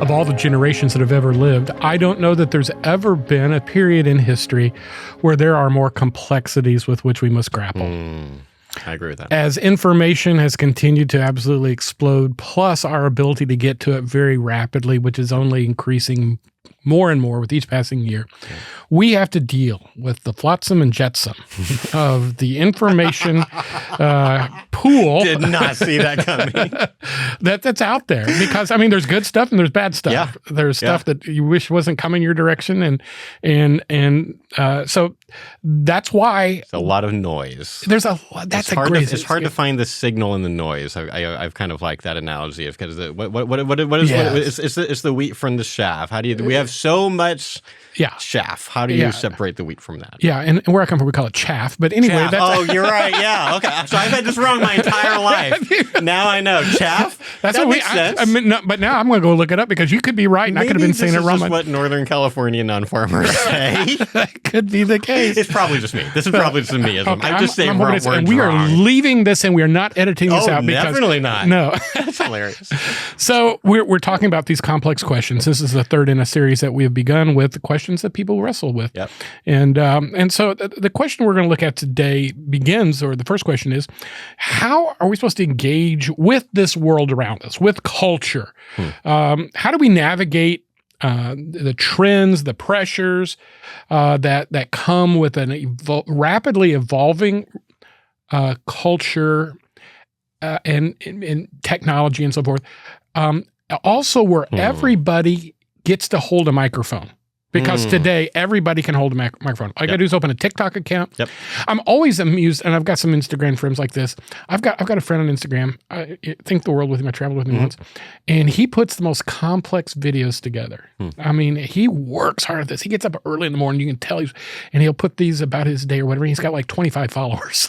of all the generations that have ever lived, I don't know that there's ever been a period in history where there are more complexities with which we must grapple. I agree with that. As information has continued to absolutely explode, plus our ability to get to it very rapidly, which is only increasing more and more with each passing year, we have to deal with the flotsam and jetsam of the information pool. Did not see that coming. That's out there. Because, I mean, there's good stuff and there's bad stuff. Yeah. There's stuff that you wish wasn't coming your direction. So that's why... It's a lot of noise. There's a lot. That's a great... It's hard to find the signal in the noise. I've kind of liked that analogy of because it's the wheat from the chaff. How do we have so much chaff? How do you separate the wheat from that? Yeah, and where I come from, we call it chaff. But anyway, chaff. You're right. Yeah, okay. So I've had this wrong my entire life. Now I know chaff. That makes sense. I mean, no, but now I'm going to go look it up because you could be right, and Maybe I could have been saying it wrong. This is what Northern California non-farmers say. That could be the case. It's probably just me. This is probably just me. Okay, I'm just saying words wrong. And we are leaving this, and we are not editing this out. Because, definitely not. No, that's hilarious. So we're talking about these complex questions. This is the third in a series that we have begun with the questions that people wrestle with. Yep. And so the question we're going to look at today begins, or the first question is, how are we supposed to engage with this world around us, with culture? How do we navigate the trends, the pressures that come with an rapidly evolving culture and technology and so forth? Also, where everybody gets to hold a microphone. Because today, everybody can hold a microphone. All I got to do is open a TikTok account. Yep. I'm always amused, and I've got some Instagram friends like this. I've got a friend on Instagram. I think the world with him. I traveled with him once. And he puts the most complex videos together. I mean, he works hard at this. He gets up early in the morning. You can tell and he'll put these about his day or whatever. He's got like 25 followers.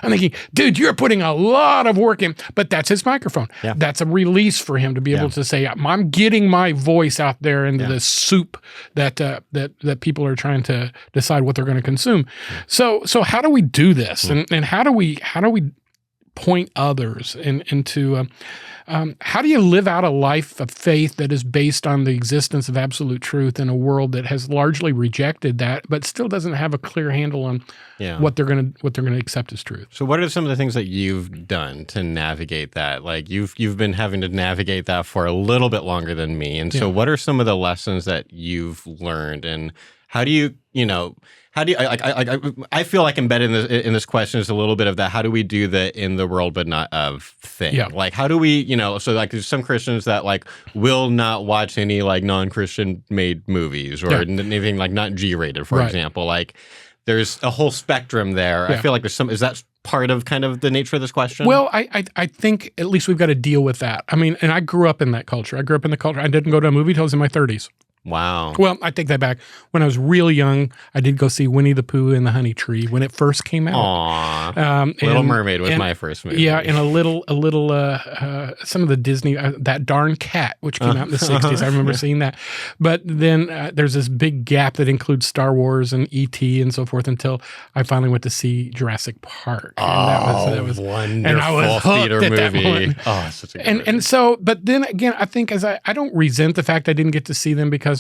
I'm thinking, dude, you're putting a lot of work in. But that's his microphone. Yeah. That's a release for him to be able to say, I'm getting my voice out there into the soup that people are trying to decide what they're going to consume. So how do we do this, and how do we point others into how do you live out a life of faith that is based on the existence of absolute truth in a world that has largely rejected that, but still doesn't have a clear handle on what they're going to accept as truth? So what are some of the things that you've done to navigate that? Like you've been having to navigate that for a little bit longer than me. And so what are some of the lessons that you've learned, and how do you I feel like embedded in this question is a little bit of that. How do we do the in the world but not of thing? Yeah. Like how do we, so like there's some Christians that like will not watch any like non-Christian made movies or anything like not G-rated, for example. Like there's a whole spectrum there. I feel like there's is that part of kind of the nature of this question? Well, I think at least we've got to deal with that. I mean, and I grew up in that culture. I didn't go to a movie till I was in my 30s. Wow. Well, I take that back. When I was real young, I did go see Winnie the Pooh and the Honey Tree when it first came out. Aww. Little Mermaid was my first movie. Yeah, and a little some of the Disney, That Darn Cat, which came out in the 60s. I remember seeing that. But then there's this big gap that includes Star Wars and E.T. and so forth until I finally went to see Jurassic Park. And that was wonderful. And I was theater movie. Such a good movie. And so, but then again, I think I don't resent the fact I didn't get to see them because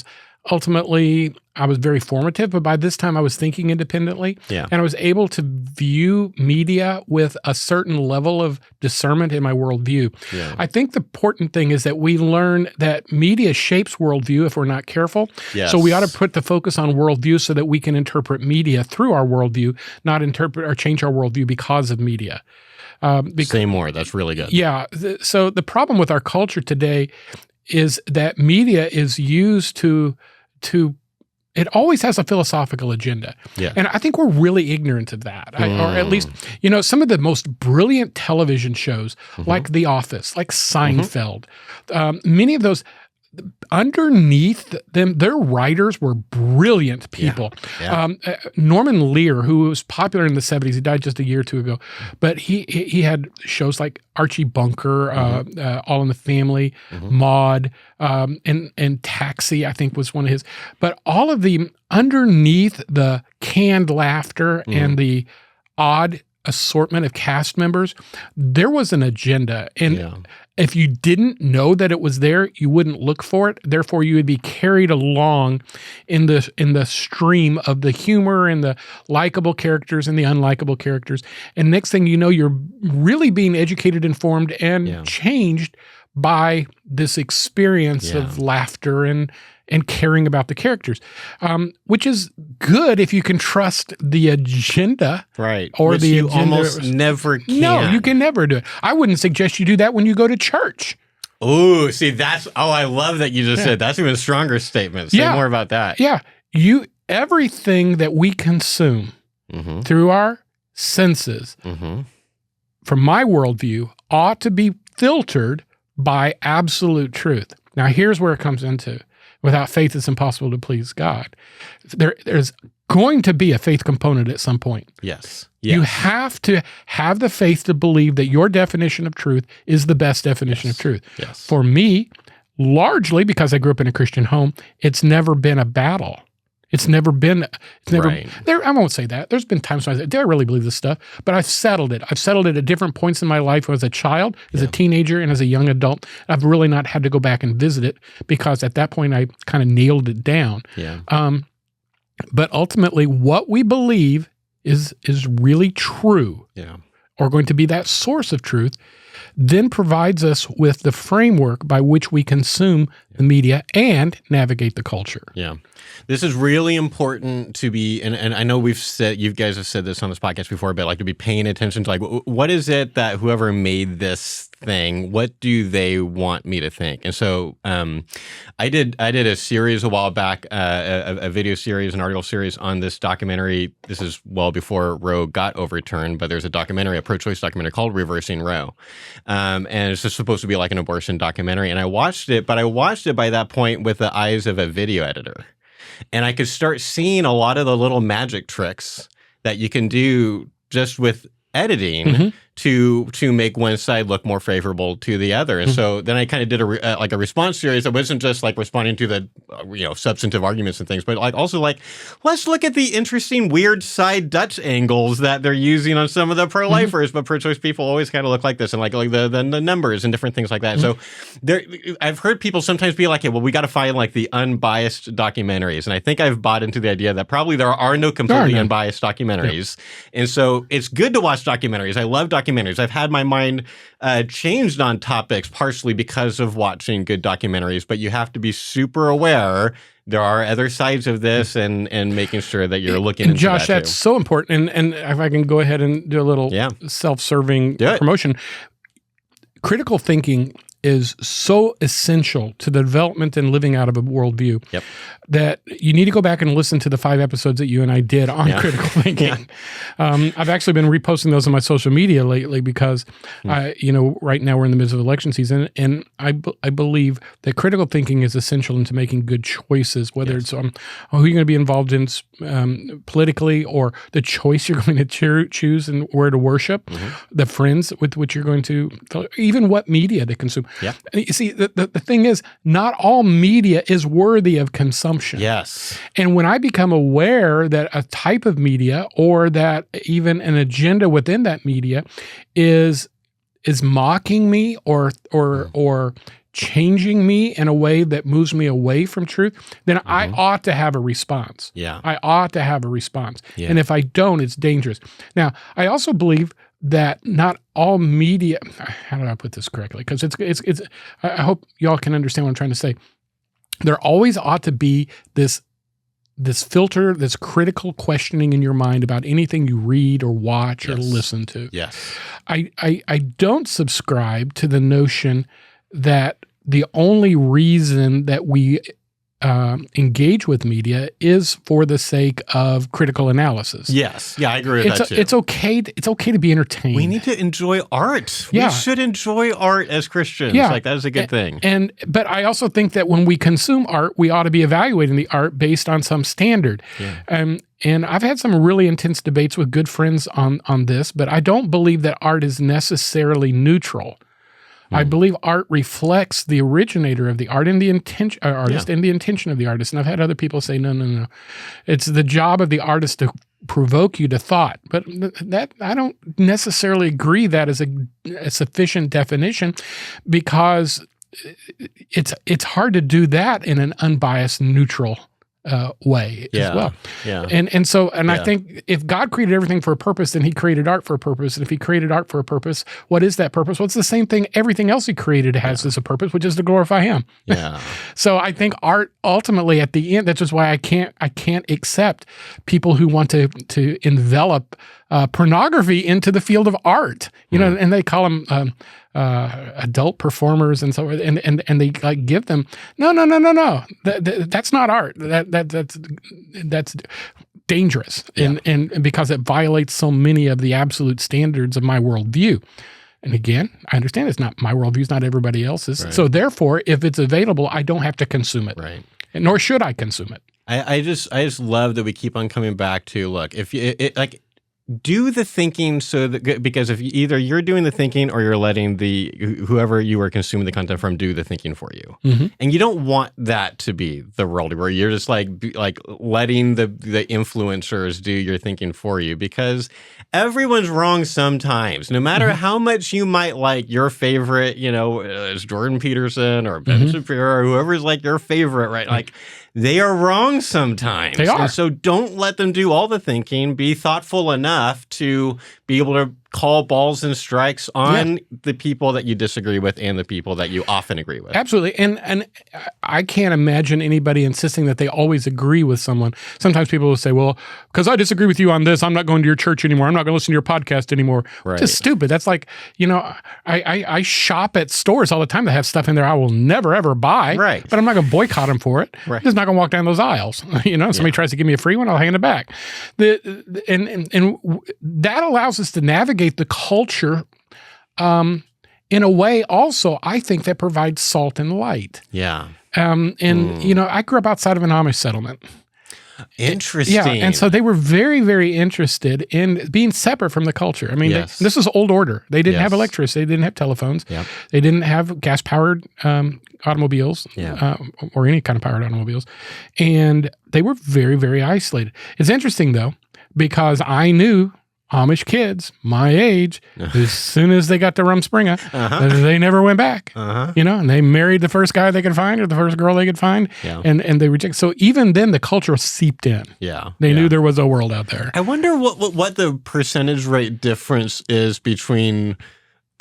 ultimately I was very formative, but by this time I was thinking independently and I was able to view media with a certain level of discernment in my worldview. Yeah. I think the important thing is that we learn that media shapes worldview if we're not careful. Yes. So we ought to put the focus on worldview so that we can interpret media through our worldview, not interpret or change our worldview because of media. Say more. That's really good. Yeah. So the problem with our culture today is that media is used to it always has a philosophical agenda. Yeah. And I think we're really ignorant of that. Or at least, some of the most brilliant television shows like The Office, like Seinfeld, many of those, underneath them, their writers were brilliant people. Yeah. Yeah. Norman Lear, who was popular in the 70s, he died just a year or two ago, but he had shows like Archie Bunker, All in the Family, Maude, and Taxi, I think was one of his. But all of the, underneath the canned laughter and the odd assortment of cast members, there was an agenda. And If you didn't know that it was there, you wouldn't look for it. Therefore, you would be carried along in the stream of the humor and the likable characters and the unlikable characters. And next thing you know, you're really being educated, informed, and changed by this experience of laughter and caring about the characters, which is good if you can trust the agenda, right? Or which the you agenda. Almost never can. No, you can never do it. I wouldn't suggest you do that when you go to church. Oh, see, I love that you just said that's even a stronger statement. Say more about that. Yeah, everything that we consume through our senses, from my worldview, ought to be filtered by absolute truth. Now, here's where it comes into. Without faith, it's impossible to please God. There's going to be a faith component at some point. Yes. You have to have the faith to believe that your definition of truth is the best definition of truth. Yes. For me, largely because I grew up in a Christian home, it's never been a battle. It's never been, I won't say that. There's been times when I said, do I really believe this stuff? But I've settled it. I've settled it at different points in my life as a child, as a teenager, and as a young adult. I've really not had to go back and visit it because at that point I kind of nailed it down. Yeah. But ultimately what we believe is really true, or going to be that source of truth, then provides us with the framework by which we consume the media and navigate the culture. Yeah. This is really important to be, and I know you guys have said this on this podcast before, but like to be paying attention to like, what is it that whoever made this thing, what do they want me to think? And so I did a series a while back, a video series, an article series on this documentary. This is well before Roe got overturned, but there's a documentary, a pro-choice documentary called Reversing Roe. And it's just supposed to be like an abortion documentary. And I watched it, but I watched it by that point with the eyes of a video editor. And I could start seeing a lot of the little magic tricks that you can do just with editing to make one side look more favorable to the other. And so then I kind of did a response series that wasn't just like responding to the substantive arguments and things, but like also like, let's look at the interesting weird side Dutch angles that they're using on some of the pro-lifers, but pro-choice people always kind of look like this, and like the numbers and different things like that. So I've heard people sometimes be like, hey, well, we got to find like the unbiased documentaries. And I think I've bought into the idea that probably there are no completely unbiased documentaries. And so it's good to watch documentaries. I love documentaries. I've had my mind changed on topics partially because of watching good documentaries, but you have to be super aware there are other sides of this and making sure that you're looking into Josh, that that's so important. And if I can go ahead and do a little self-serving promotion, critical thinking is so essential to the development and living out of a worldview that you need to go back and listen to the 5 episodes that you and I did on critical thinking. I've actually been reposting those on my social media lately because, right now we're in the midst of election season, and I believe that critical thinking is essential into making good choices, whether it's who you're going to be involved in politically, or the choice you're going to choose and where to worship, the friends with which you're going to, even what media to consume. Yeah. You see, the thing is, not all media is worthy of consumption. Yes. And when I become aware that a type of media, or that even an agenda within that media is mocking me or changing me in a way that moves me away from truth, then I ought to have a response. Yeah. I ought to have a response. Yeah. And if I don't, it's dangerous. Now, I also believe that not all media, how do I put this correctly? Because it's I hope y'all can understand what I'm trying to say. There always ought to be this filter, this critical questioning in your mind about anything you read or watch or listen to. Yes. I don't subscribe to the notion that the only reason that we engage with media is for the sake of critical analysis. Yes. Yeah, I agree with that too. It's okay to be entertained. We need to enjoy art. Yeah. We should enjoy art as Christians. Yeah. Like, that is a good thing. But I also think that when we consume art, we ought to be evaluating the art based on some standard. Yeah. And I've had some really intense debates with good friends on this, but I don't believe that art is necessarily neutral. I believe art reflects the originator of the art and the artist and the intention of the artist. And I've had other people say, no. It's the job of the artist to provoke you to thought. But that I don't necessarily agree that is a sufficient definition, because it's hard to do that in an unbiased, neutral way as well. Yeah. And I think if God created everything for a purpose, then he created art for a purpose. And if he created art for a purpose, what is that purpose? Well, it's the same thing everything else he created has as a purpose, which is to glorify him. Yeah. So I think art ultimately at the end, that's just why I can't accept people who want to envelop pornography into the field of art, and they call them adult performers and so and they like give them no. That's not art. That's dangerous, and because it violates so many of the absolute standards of my worldview. And again, I understand it's not my worldview; it's not everybody else's. Right. So therefore, if it's available, I don't have to consume it, right? Nor should I consume it. I just love that we keep on coming back to, look, if you do the thinking, because if either you're doing the thinking or you're letting whoever you are consuming the content from do the thinking for you, and you don't want that to be the world where you're just like letting the influencers do your thinking for you, because everyone's wrong sometimes. No matter how much you might like your favorite, it's Jordan Peterson or Ben Shapiro or whoever's like your favorite, right? Like, they are wrong sometimes. They are. And so don't let them do all the thinking. Be thoughtful enough to be able to call balls and strikes on the people that you disagree with and the people that you often agree with. Absolutely. And I can't imagine anybody insisting that they always agree with someone. Sometimes people will say, well, because I disagree with you on this, I'm not going to your church anymore. I'm not going to listen to your podcast anymore. Right. Just stupid. That's like, I shop at stores all the time that have stuff in there I will never, ever buy. Right. But I'm not going to boycott them for it. Right. I'm just not going to walk down those aisles. Somebody tries to give me a free one, I'll hand it back. And that allows us to navigate the culture in a way also, I think, that provides salt and light. Yeah. I grew up outside of an Amish settlement. Interesting. Yeah, and so they were very, very interested in being separate from the culture. I mean, this was old order. They didn't have electricity. They didn't have telephones. Yep. They didn't have gas-powered automobiles or any kind of powered automobiles. And they were very, very isolated. It's interesting, though, because I knew Amish kids my age, as soon as they got to Rumspringa, they never went back. And they married the first guy they could find or the first girl they could find, and they rejected. So even then, the culture seeped in. Yeah, they knew there was a world out there. I wonder what the percentage rate difference is between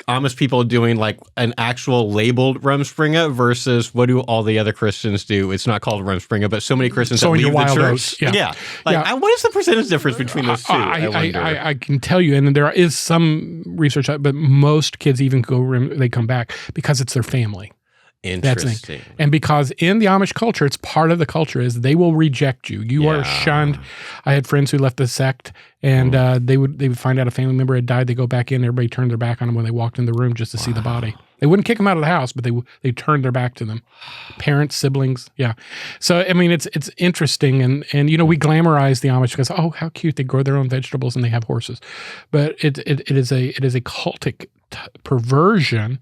Amish people doing like an actual labeled Rumspringa versus what do all the other Christians do? It's not called Rumspringa, but so many Christians that leave the church. Oats, what is the percentage difference between those two? I can tell you, and there is some research, but most kids even they come back because it's their family. Interesting. And because in the Amish culture, it's part of the culture is they will reject you. You are shunned. I had friends who left the sect, and they would find out a family member had died. They go back in. Everybody turned their back on them when they walked in the room just to see the body. They wouldn't kick them out of the house, but they turned their back to them. Parents, siblings, So I mean, it's interesting, and we glamorize the Amish because how cute, they grow their own vegetables and they have horses, but it is a cultic perversion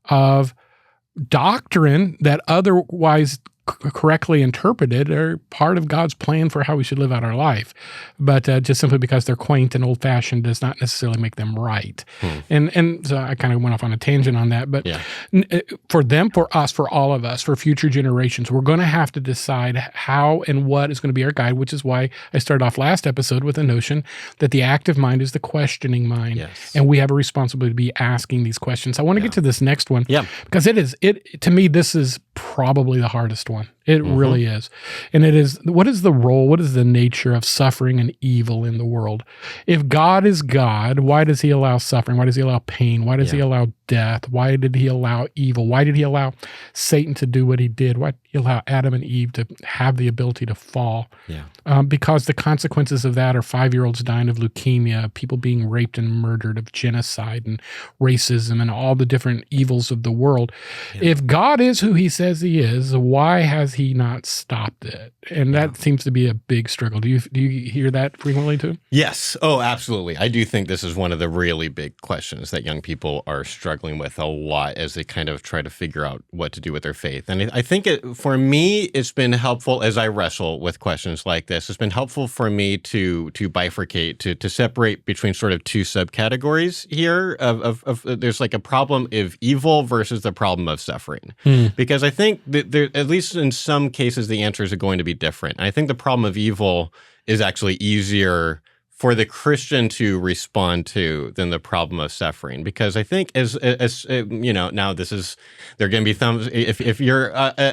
of doctrine that otherwise correctly interpreted are part of God's plan for how we should live out our life. But just simply because they're quaint and old-fashioned does not necessarily make them right. And so I kind of went off on a tangent on that. But for them, for us, for all of us, for future generations, we're going to have to decide how and what is going to be our guide, which is why I started off last episode with the notion that the active mind is the questioning mind. Yes. And we have a responsibility to be asking these questions. I want to get to this next one because to me, this is probably the hardest one. It really is. And it is, what is the role, what is the nature of suffering and evil in the world? If God is God, why does he allow suffering? Why does he allow pain? Why does he allow death? Why did he allow evil? Why did he allow Satan to do what he did? Why did he allow Adam and Eve to have the ability to fall? Because the consequences of that are 5-year-olds dying of leukemia, people being raped and murdered, of genocide and racism and all the different evils of the world. If God is who he says he is, why has he not stopped it? And that seems to be a big struggle. Do you hear that frequently too? Yes. Oh, absolutely. I do think this is one of the really big questions that young people are struggling with a lot as they kind of try to figure out what to do with their faith. And I think for me, it's been helpful as I wrestle with questions like this. It's been helpful for me to bifurcate, to separate between sort of two subcategories here of there's like a problem of evil versus the problem of suffering. Because I think that there, at least in some cases, the answers are going to be different. And I think the problem of evil is actually easier for the Christian to respond to than the problem of suffering. Because I think as you know, now there are going to be thumbs. If you're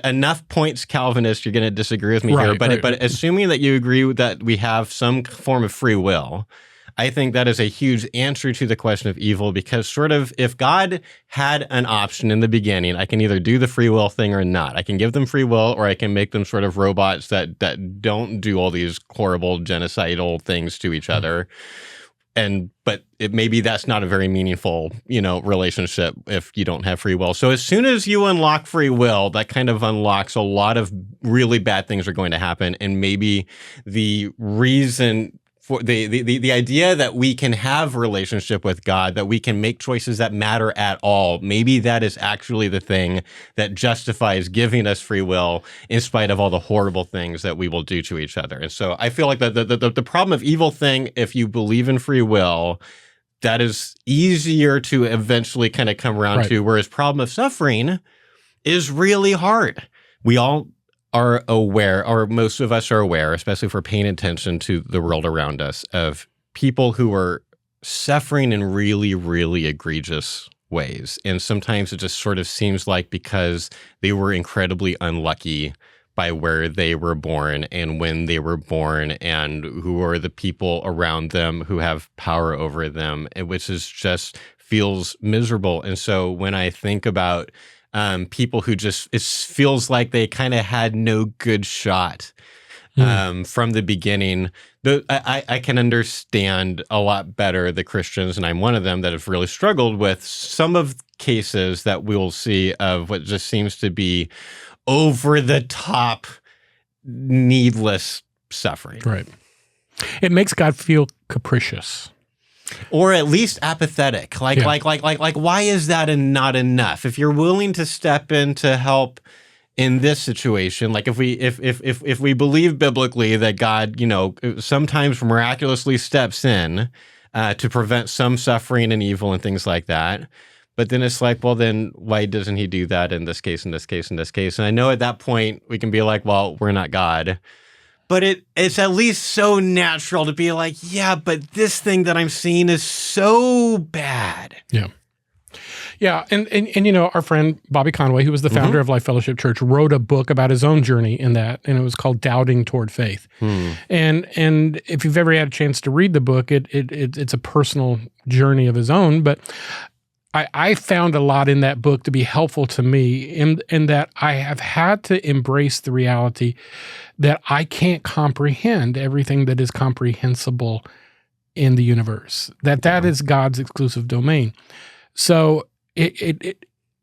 enough points Calvinist, you're going to disagree with me here. But assuming that you agree that we have some form of free will, I think that is a huge answer to the question of evil, because sort of if God had an option in the beginning, I can either do the free will thing or not. I can give them free will, or I can make them sort of robots that don't do all these horrible genocidal things to each other. But maybe that's not a very meaningful, relationship if you don't have free will. So as soon as you unlock free will, that kind of unlocks a lot of really bad things are going to happen. And maybe the reason for the idea that we can have a relationship with God, that we can make choices that matter at all, maybe that is actually the thing that justifies giving us free will in spite of all the horrible things that we will do to each other. And so I feel like the problem of evil thing, if you believe in free will, that is easier to eventually kind of come around to, whereas problem of suffering is really hard. We all are aware, or most of us are aware, especially if we're paying attention to the world around us, of people who are suffering in really, really egregious ways. And sometimes it just sort of seems like because they were incredibly unlucky by where they were born and when they were born, and who are the people around them who have power over them, which is just feels miserable. And so when I think about people who just, it feels like they kind of had no good shot from the beginning. I can understand a lot better the Christians, and I'm one of them, that have really struggled with some of cases that we'll see of what just seems to be over the top, needless suffering. Right. It makes God feel capricious. Or at least apathetic. Like, why is that not enough? If you're willing to step in to help in this situation, like if we believe biblically that God, sometimes miraculously steps in to prevent some suffering and evil and things like that, but then it's like, well, then why doesn't he do that in this case, in this case, in this case? And I know at that point we can be like, well, we're not God. But it's at least so natural to be like, yeah, but this thing that I'm seeing is so bad. Yeah. Yeah. And our friend Bobby Conway, who was the founder of Life Fellowship Church, wrote a book about his own journey in that, and it was called Doubting Toward Faith. And if you've ever had a chance to read the book, it's a personal journey of his own, but I found a lot in that book to be helpful to me in that I have had to embrace the reality that I can't comprehend everything that is comprehensible in the universe, that is God's exclusive domain. So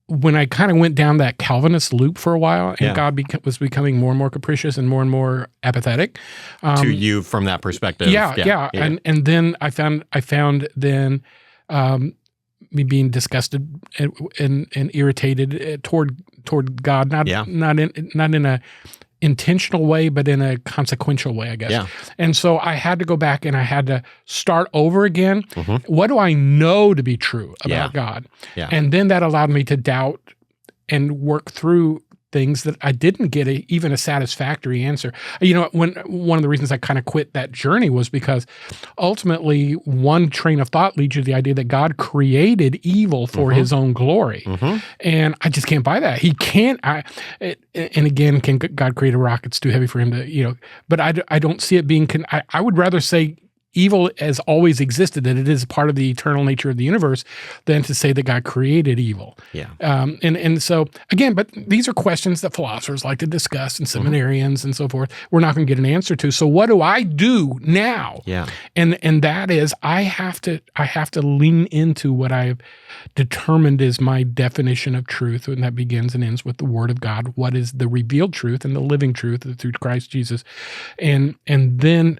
when I kind of went down that Calvinist loop for a while, and God was becoming more and more capricious and more apathetic. To you from that perspective. Yeah. And then I found then me being disgusted and irritated toward God, not in a intentional way, but in a consequential way, I guess. Yeah. And so I had to go back and I had to start over again. What do I know to be true about God? Yeah. And then that allowed me to doubt and work through things that I didn't get even a satisfactory answer. When one of the reasons I kind of quit that journey was because ultimately one train of thought leads you to the idea that God created evil for his own glory. And I just can't buy that. He can't. And again, can God create a rock that's too heavy for him to, but I don't see it being, I would rather say evil has always existed, that it is part of the eternal nature of the universe, than to say that God created evil. Yeah. And so, again, but these are questions that philosophers like to discuss, and seminarians and so forth. We're not going to get an answer to. So what do I do now? Yeah. And that is, I have to lean into what I've determined is my definition of truth, and that begins and ends with the Word of God. What is the revealed truth and the living truth through Christ Jesus? And then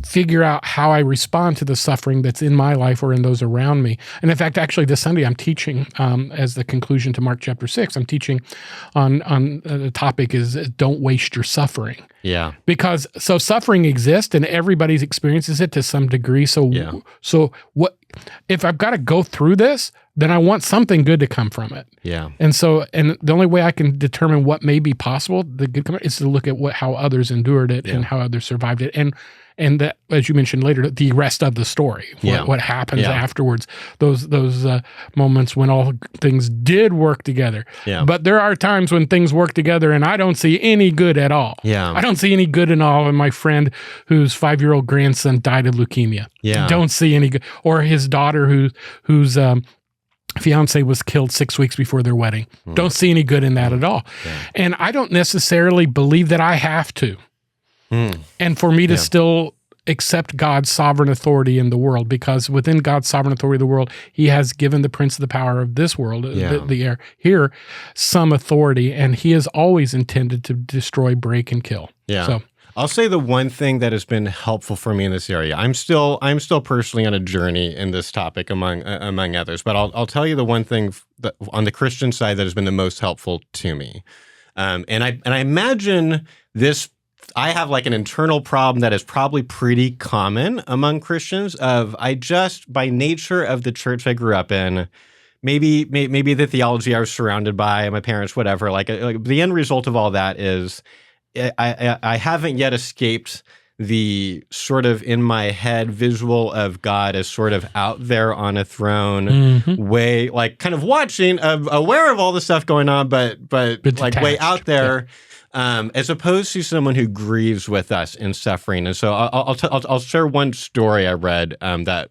figure out how I respond to the suffering that's in my life or in those around me. And in fact, actually this Sunday I'm teaching as the conclusion to Mark chapter 6, I'm teaching on the topic is don't waste your suffering. Yeah. Because so suffering exists and everybody experiences it to some degree. So what if I've got to go through this, then I want something good to come from it. Yeah. And the only way I can determine what may be possible, the good come, is to look at how others endured it and how others survived it. And that, as you mentioned later, the rest of the story, what happens afterwards, those moments when all things did work together. Yeah. But there are times when things work together and I don't see any good at all. Yeah. I don't see any good in all of my friend whose 5-year-old grandson died of leukemia. Yeah. Don't see any good. Or his daughter whose fiance was killed 6 weeks before their wedding. Don't see any good in that at all. Yeah. And I don't necessarily believe that I have to. And for me to still accept God's sovereign authority in the world, because within God's sovereign authority of the world, he has given the prince of the power of this world, the air, here, some authority, and he has always intended to destroy, break, and kill. Yeah. So I'll say the one thing that has been helpful for me in this area. I'm still personally on a journey in this topic among others, but I'll tell you the one thing that on the Christian side that has been the most helpful to me. And I imagine this. I have like an internal problem that is probably pretty common among Christians I just, by nature of the church I grew up in, maybe the theology I was surrounded by, my parents, whatever, like the end result of all that is I haven't yet escaped the sort of in my head visual of God as sort of out there on a throne, way like kind of watching, aware of all the stuff going on, but like way out there. Yeah. As opposed to someone who grieves with us in suffering. And so I'll share one story I read that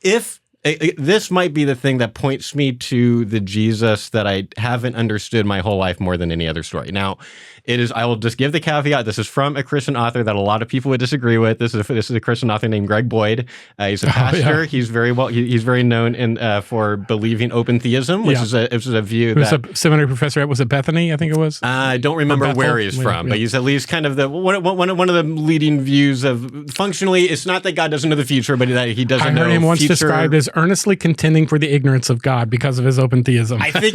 if this might be the thing that points me to the Jesus that I haven't understood my whole life more than any other story. Now, I will just give the caveat. This is from a Christian author that a lot of people would disagree with. This is a Christian author named Greg Boyd. He's a pastor. He's very he's very known for believing open theism, which is a view that a seminary professor was it Bethany, I think it was. I don't remember where he's from, but he's at least kind of one of the leading views of functionally. It's not that God doesn't know the future, but that he doesn't know. I heard him once described as earnestly contending for the ignorance of God because of his open theism. I think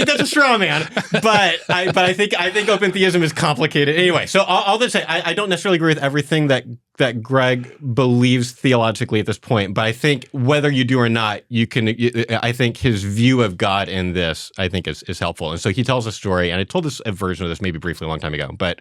that's a straw man, but I think open theism is complicated. Anyway, so I'll just say I don't necessarily agree with everything that Greg believes theologically at this point, but I think whether you do or not, I think his view of God in this, I think is helpful. And so he tells a story, and I told a version of this maybe briefly a long time ago, but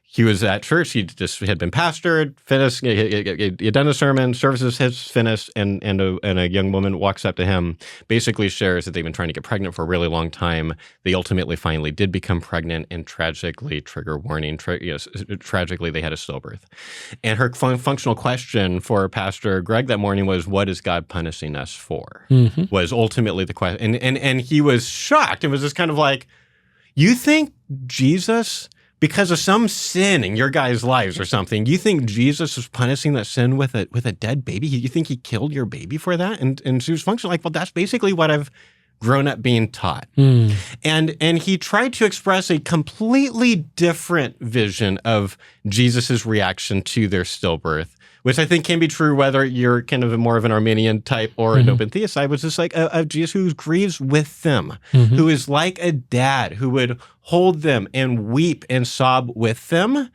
he was at church. He just had been pastored, finished. He had done the sermon. Services has finished, and a young woman walks up to him, basically shares that they've been trying to get pregnant for a really long time. They ultimately, finally, did become pregnant, and tragically, trigger warning, tragically, they had a stillbirth. And her functional question for Pastor Greg that morning was, "What is God punishing us for?" Was ultimately the question, and he was shocked. It was just kind of like, you think Jesus, because of some sin in your guys' lives or something, you think Jesus was punishing that sin with a dead baby? You think he killed your baby for that? And she was functionally like, well, that's basically what I've grown up being taught. And he tried to express a completely different vision of Jesus's reaction to their stillbirth, which I think can be true whether you're kind of more of an Arminian type or an open theist side, was just like a Jesus who grieves with them, who is like a dad who would hold them and weep and sob with them.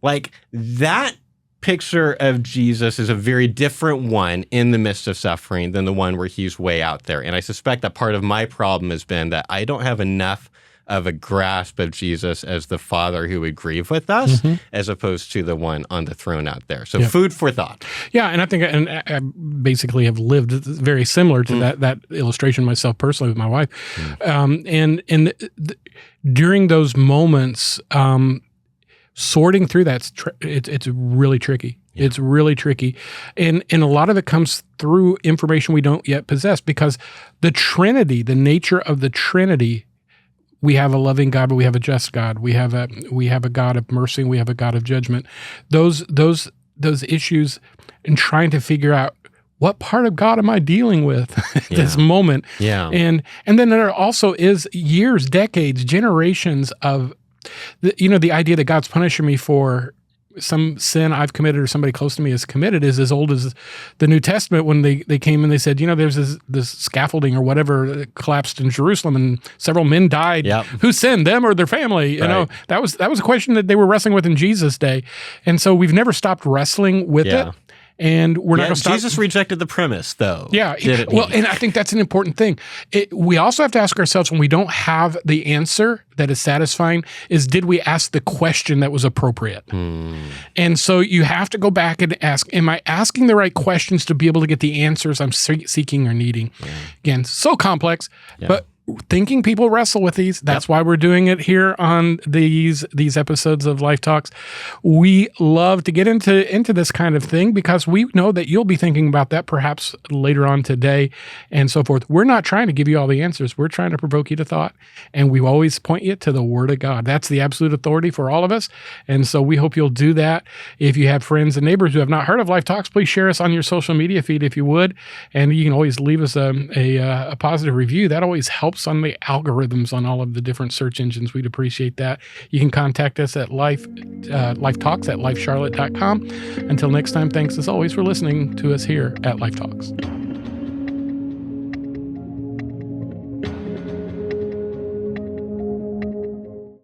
Like that picture of Jesus is a very different one in the midst of suffering than the one where he's way out there. And I suspect that part of my problem has been that I don't have enough of a grasp of Jesus as the Father who would grieve with us, as opposed to the one on the throne out there. So food for thought. Yeah, and I think I basically have lived very similar to that illustration myself personally with my wife. During those moments, sorting through that, it's really tricky. Yeah. It's really tricky. And a lot of it comes through information we don't yet possess, because the Trinity, the nature of the Trinity, we have a loving God, but we have a just God. We have a God of mercy, and we have a God of judgment. Those issues, and trying to figure out what part of God am I dealing with at this moment. Yeah. And then there also is years, decades, generations of the idea that God's punishing me for some sin I've committed or somebody close to me has committed is as old as the New Testament, when they came and they said, there's this scaffolding or whatever that collapsed in Jerusalem and several men died. Yep. Who sinned, them or their family? Right. That was a question that they were wrestling with in Jesus' day. And so we've never stopped wrestling with it. And we're not going to stop. Jesus rejected the premise, though. Yeah. And I think that's an important thing. We also have to ask ourselves, when we don't have the answer that is satisfying, is, did we ask the question that was appropriate? And so you have to go back and ask, am I asking the right questions to be able to get the answers I'm seeking or needing? Again, so complex, but thinking people wrestle with these. That's why we're doing it here on these episodes of Life Talks. We love to get into this kind of thing, because we know that you'll be thinking about that perhaps later on today and so forth. We're not trying to give you all the answers. We're trying to provoke you to thought, and we always point you to the Word of God. That's the absolute authority for all of us, and so we hope you'll do that. If you have friends and neighbors who have not heard of Life Talks, please share us on your social media feed if you would, and you can always leave us a positive review. That always helps on the algorithms on all of the different search engines. We'd appreciate that. You can contact us at LifeTalks at LifeCharlotte.com. Until next time, thanks as always for listening to us here at Life Talks.